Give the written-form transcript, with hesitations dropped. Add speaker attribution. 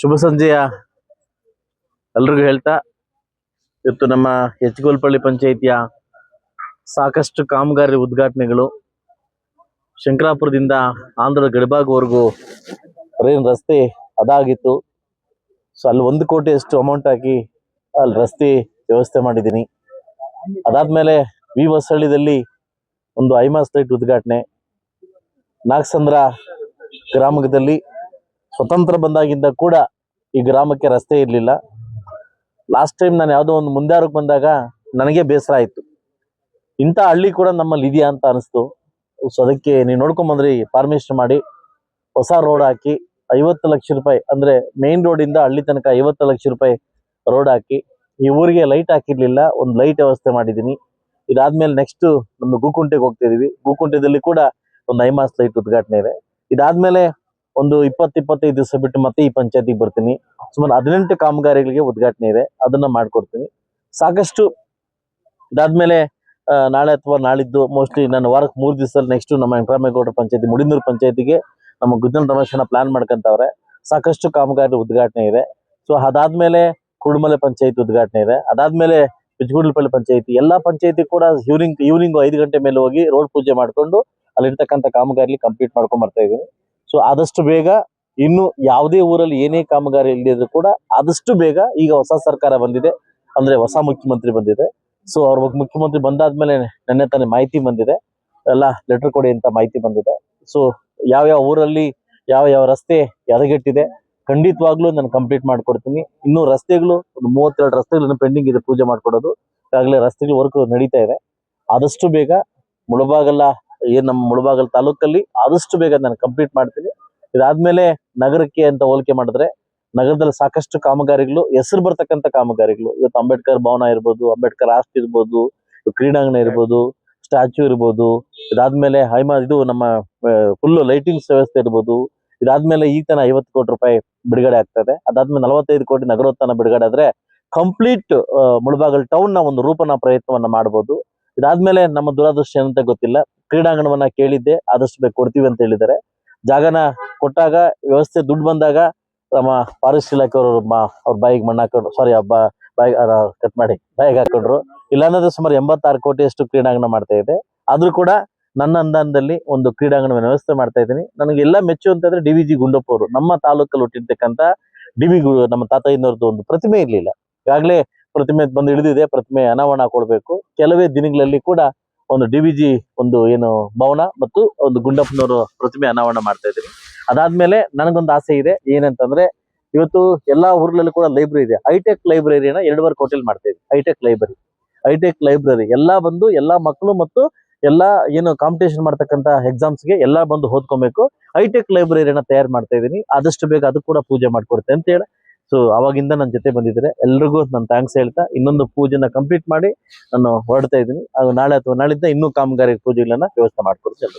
Speaker 1: ಶುಭ ಸಂಜೆಯ ಎಲ್ರಿಗೂ ಹೇಳ್ತಾ, ಇವತ್ತು ನಮ್ಮ ಹೆಚ್ಗೋಲ್ಪಳ್ಳಿ ಪಂಚಾಯಿತಿಯ ಸಾಕಷ್ಟು ಕಾಮಗಾರಿ ಉದ್ಘಾಟನೆಗಳು, ಶಂಕರಾಪುರದಿಂದ ಆಂಧ್ರದ ಗಡಿಭಾಗವರೆಗೂ ರಸ್ತೆ ಅದಾಗಿತ್ತು. ಸೊ ಅಲ್ಲಿ 1 ಕೋಟಿಯಷ್ಟು ಅಮೌಂಟ್ ಹಾಕಿ ಅಲ್ಲಿ ರಸ್ತೆ ವ್ಯವಸ್ಥೆ ಮಾಡಿದ್ದೀನಿ. ಅದಾದ್ಮೇಲೆ ವಿ ಹೊಸಳ್ಳಿದಲ್ಲಿ ಒಂದು ಐಮಾಸ್ ಲೈಟ್ ಉದ್ಘಾಟನೆ, ನಾಗಸಂದ್ರ ಗ್ರಾಮದಲ್ಲಿ ಸ್ವತಂತ್ರ ಬಂದಾಗಿಂದ ಕೂಡ ಈ ಗ್ರಾಮಕ್ಕೆ ರಸ್ತೆ ಇರಲಿಲ್ಲ. ಲಾಸ್ಟ್ ಟೈಮ್ ನಾನು ಯಾವುದೋ ಒಂದು ಮುಂದಾರಕ್ಕೆ ಬಂದಾಗ ನನಗೆ ಬೇಸರ ಆಯಿತು, ಇಂಥ ಹಳ್ಳಿ ಕೂಡ ನಮ್ಮಲ್ಲಿ ಇದೆಯಾ ಅಂತ ಅನಿಸ್ತು. ಸೊ ಅದಕ್ಕೆ ನೀವು ನೋಡ್ಕೊಂಬಂದ್ರಿ, ಪರ್ಮಿಷನ್ ಮಾಡಿ ಹೊಸ ರೋಡ್ ಹಾಕಿ 50 ಲಕ್ಷ ರೂಪಾಯಿ, ಅಂದರೆ ಮೇನ್ ರೋಡಿಂದ ಹಳ್ಳಿ ತನಕ 50 ಲಕ್ಷ ರೂಪಾಯಿ ರೋಡ್ ಹಾಕಿ, ಈ ಊರಿಗೆ ಲೈಟ್ ಹಾಕಿರ್ಲಿಲ್ಲ, ಒಂದು ಲೈಟ್ ವ್ಯವಸ್ಥೆ ಮಾಡಿದ್ದೀನಿ. ಇದಾದ್ಮೇಲೆ ನೆಕ್ಸ್ಟ್ ನಮ್ಮ ಗೋಕುಂಟೆಗೆ ಹೋಗ್ತಾ ಇದೀವಿ. ಗೋಕುಂಟೆದಲ್ಲಿ ಕೂಡ ಒಂದು ಐಮಾಸ್ ಲೈಟ್ ಉದ್ಘಾಟನೆ ಇದೆ. ಇದಾದ್ಮೇಲೆ ಒಂದು 20-25 ದಿವಸ ಬಿಟ್ಟು ಮತ್ತೆ ಈ ಪಂಚಾಯತಿಗೆ ಬರ್ತೀನಿ. ಸುಮಾರು 18 ಕಾಮಗಾರಿಗಳಿಗೆ ಉದ್ಘಾಟನೆ ಇದೆ, ಅದನ್ನ ಮಾಡ್ಕೊಡ್ತೀನಿ. ಸಾಕಷ್ಟು ಇದಾದ್ಮೇಲೆ ನಾಳೆ ಅಥವಾ ನಾಳಿದ್ದು ಮೋಸ್ಟ್ಲಿ ನಾನು ವಾರಕ್ಕೆ 3 ದಿವಸದಲ್ಲಿ ನೆಕ್ಸ್ಟ್ ನಮ್ಮ ವೆಂಕಟರಾಮೇಗೌಡ ಪಂಚಾಯತಿ, ಮುಡಿನೂರು ಪಂಚಾಯತಿಗೆ ನಮ್ಮ ಗುದ್ದನ ರಮೇಶನ ಪ್ಲಾನ್ ಮಾಡ್ಕೊಂತವ್ರೆ. ಸಾಕಷ್ಟು ಕಾಮಗಾರಿ ಉದ್ಘಾಟನೆ ಇದೆ. ಸೊ ಅದಾದ್ಮೇಲೆ ಕುರುಡುಮಲೆ ಪಂಚಾಯತಿ ಉದ್ಘಾಟನೆ ಇದೆ. ಅದಾದ್ಮೇಲೆ ಹೆಚ್ಗೋಲ್ಪಳ್ಳಿ ಪಂಚಾಯತಿ, ಎಲ್ಲಾ ಪಂಚಾಯತಿ ಕೂಡ ಈವ್ನಿಂಗ್ 5 ಗಂಟೆ ಮೇಲೆ ಹೋಗಿ ರೋಡ್ ಪೂಜೆ ಮಾಡ್ಕೊಂಡು ಅಲ್ಲಿರ್ತಕ್ಕಂಥ ಕಾಮಗಾರಿ ಕಂಪ್ಲೀಟ್ ಮಾಡ್ಕೊಂಡ್ ಬರ್ತಾ ಇದೀನಿ. ಸೊ ಆದಷ್ಟು ಬೇಗ, ಇನ್ನು ಯಾವುದೇ ಊರಲ್ಲಿ ಏನೇ ಕಾಮಗಾರಿ ಇಲ್ಲದಿದ್ರು ಕೂಡ ಆದಷ್ಟು ಬೇಗ, ಈಗ ಹೊಸ ಸರ್ಕಾರ ಬಂದಿದೆ, ಅಂದ್ರೆ ಹೊಸ ಮುಖ್ಯಮಂತ್ರಿ ಬಂದಿದೆ. ಸೊ ಅವ್ರ ಮುಖ್ಯಮಂತ್ರಿ ಬಂದಾದ್ಮೇಲೆ ನೆನ್ನೆ ತಾನೇ ಮಾಹಿತಿ ಬಂದಿದೆ, ಎಲ್ಲ ಲೆಟರ್ ಕೊಡಿ ಅಂತ ಮಾಹಿತಿ ಬಂದಿದೆ. ಸೊ ಯಾವ ಊರಲ್ಲಿ ಯಾವ ರಸ್ತೆ ಎದಗೆಟ್ಟಿದೆ ಖಂಡಿತವಾಗ್ಲೂ ನಾನು ಕಂಪ್ಲೀಟ್ ಮಾಡ್ಕೊಡ್ತೀನಿ. ಇನ್ನು ರಸ್ತೆಗಳು ಒಂದು 32 ರಸ್ತೆಗಳನ್ನು ಪೆಂಡಿಂಗ್ ಇದೆ ಪೂಜೆ ಮಾಡ್ಕೊಡೋದು. ಈಗಾಗಲೇ ರಸ್ತೆಗಳು ವರ್ಕ್ ನಡೀತಾ ಇದೆ. ಆದಷ್ಟು ಬೇಗ ಮುಳಬಾಗಲ, ನಮ್ಮ ಮುಳಬಾಗಲ ತಾಲೂಕಲ್ಲಿ ಆದಷ್ಟು ಬೇಗ ನಾನು ಕಂಪ್ಲೀಟ್ ಮಾಡ್ತೀನಿ. ಇದಾದ್ಮೇಲೆ ನಗರಕ್ಕೆ ಅಂತ ಹೋಲಿಕೆ ಮಾಡಿದ್ರೆ, ನಗರದಲ್ಲಿ ಸಾಕಷ್ಟು ಕಾಮಗಾರಿಗಳು, ಹೆಸರು ಬರ್ತಕ್ಕಂಥ ಕಾಮಗಾರಿಗಳು, ಇವತ್ತು ಅಂಬೇಡ್ಕರ್ ಭವನ ಇರ್ಬೋದು, ಅಂಬೇಡ್ಕರ್ ಆಸ್ತಿ ಇರ್ಬೋದು, ಕ್ರೀಡಾಂಗಣ ಇರ್ಬೋದು, ಸ್ಟ್ಯಾಚ್ಯೂ ಇರ್ಬೋದು, ಇದಾದ್ಮೇಲೆ ಇದು ನಮ್ಮ ಫುಲ್ ಲೈಟಿಂಗ್ಸ್ ವ್ಯವಸ್ಥೆ ಇರ್ಬೋದು. ಇದಾದ್ಮೇಲೆ ಈಗ ತನ 50 ಕೋಟಿ ರೂಪಾಯಿ ಬಿಡುಗಡೆ ಆಗ್ತದೆ. ಅದಾದ್ಮೇಲೆ 45 ಕೋಟಿ ನಗರೋತ್ಥಾನ ಬಿಡುಗಡೆ ಆದ್ರೆ ಕಂಪ್ಲೀಟ್ ಮುಳಬಾಗಲ್ ಟೌನ್ ನ ಒಂದು ರೂಪನಾ ಪ್ರಯತ್ನವನ್ನ ಮಾಡಬಹುದು. ಇದಾದ್ಮೇಲೆ ನಮ್ಮ ದುರಾದೃಷ್ಟ ಏನಂತ ಗೊತ್ತಿಲ್ಲ, ಕ್ರೀಡಾಂಗಣವನ್ನ ಕೇಳಿದ್ದೆ, ಆದಷ್ಟು ಬೇಗ ಕೊಡ್ತೀವಿ ಅಂತ ಹೇಳಿದ್ದಾರೆ. ಜಾಗನ ಕೊಟ್ಟಾಗ ವ್ಯವಸ್ಥೆ ದುಡ್ಡು ಬಂದಾಗ ನಮ್ಮ ಫಾರೆಸ್ಟ್ ಇಲಾಖೆಯವರು ಅವ್ರ ಬಾಯಿಗೆ ಮಣ್ಣು ಹಾಕೊಂಡ್ರು, ಸಾರಿ ಬಾಯಿಗೆ ಕಟ್ ಮಾಡಿ ಬಾಯಿಗೆ ಹಾಕೊಂಡ್ರು. ಇಲ್ಲಾಂದ್ರೆ ಸುಮಾರು 86 ಕೋಟಿಯಷ್ಟು ಕ್ರೀಡಾಂಗಣ ಮಾಡ್ತಾ ಇದೆ. ಆದ್ರೂ ಕೂಡ ನನ್ನ ಅನುದಾನದಲ್ಲಿ ಒಂದು ಕ್ರೀಡಾಂಗಣ ವ್ಯವಸ್ಥೆ ಮಾಡ್ತಾ ಇದ್ದೀನಿ. ನನಗೆಲ್ಲ ಮೆಚ್ಚು ಅಂತಂದ್ರೆ DVG ಗುಂಡಪ್ಪ ಅವರು, ನಮ್ಮ ತಾಲೂಕಲ್ಲಿ ಹುಟ್ಟಿರ್ತಕ್ಕಂಥ ನಮ್ಮ ತಾತಯ್ಯನವ್ರದ್ದು ಒಂದು ಪ್ರತಿಮೆ ಇರ್ಲಿಲ್ಲ, ಈಗಾಗಲೇ ಪ್ರತಿಮೆ ಬಂದು ಇಳಿದಿದೆ. ಪ್ರತಿಮೆ ಅನಾವರಣ ಕೊಡ್ಬೇಕು. ಕೆಲವೇ ದಿನಗಳಲ್ಲಿ ಕೂಡ ಒಂದು DVG ಒಂದು ಏನು ಭವನ ಮತ್ತು ಒಂದು ಗುಂಡಪ್ಪನವರು ಪ್ರತಿಮೆ ಅನಾವರಣ ಮಾಡ್ತಾ ಇದ್ದೀನಿ. ಅದಾದ್ಮೇಲೆ ನನಗೊಂದು ಆಸೆ ಇದೆ, ಏನಂತಂದ್ರೆ ಇವತ್ತು ಎಲ್ಲಾ ಊರ್ಗಳಲ್ಲೂ ಕೂಡ ಲೈಬ್ರರಿ ಇದೆ. ಹೈಟೆಕ್ ಲೈಬ್ರರಿನ 2.5 ಕೋಟಿಯಲ್ಲಿ ಮಾಡ್ತಾ ಇದ್ದೀವಿ. ಹೈಟೆಕ್ ಲೈಬ್ರರಿ ಎಲ್ಲಾ ಬಂದು, ಎಲ್ಲಾ ಮಕ್ಕಳು ಮತ್ತು ಎಲ್ಲಾ ಏನು ಕಾಂಪಿಟೇಷನ್ ಮಾಡ್ತಕ್ಕಂಥ ಎಕ್ಸಾಮ್ಸ್ಗೆ ಎಲ್ಲಾ ಬಂದು ಓದ್ಕೊಬೇಕು. ಹೈಟೆಕ್ ಲೈಬ್ರರಿನ ತಯಾರು ಮಾಡ್ತಾ ಇದ್ದೀನಿ. ಆದಷ್ಟು ಬೇಗ ಅದು ಕೂಡ ಪೂಜೆ ಮಾಡ್ಕೊಡ್ತೆ ಅಂತ ಹೇಳಿ, ಸೊ ಅವಾಗಿಂದ ನನ್ನ ಜೊತೆ ಬಂದಿದ್ದಾರೆ. ಎಲ್ರಿಗೂ ನಾನು ಥ್ಯಾಂಕ್ಸ್ ಹೇಳ್ತಾ, ಇನ್ನೊಂದು ಪೂಜೆನ ಕಂಪ್ಲೀಟ್ ಮಾಡಿ ನಾನು ಹೊರಡ್ತಾ ಇದ್ದೀನಿ. ಅದು ನಾಳೆ ಅಥವಾ ನಾಳಿದ್ದ ಇನ್ನೂ ಕಾಮಗಾರಿ ಪೂಜೆಗಳನ್ನ ವ್ಯವಸ್ಥೆ ಮಾಡ್ಕೊಡ್ತೀನಿ.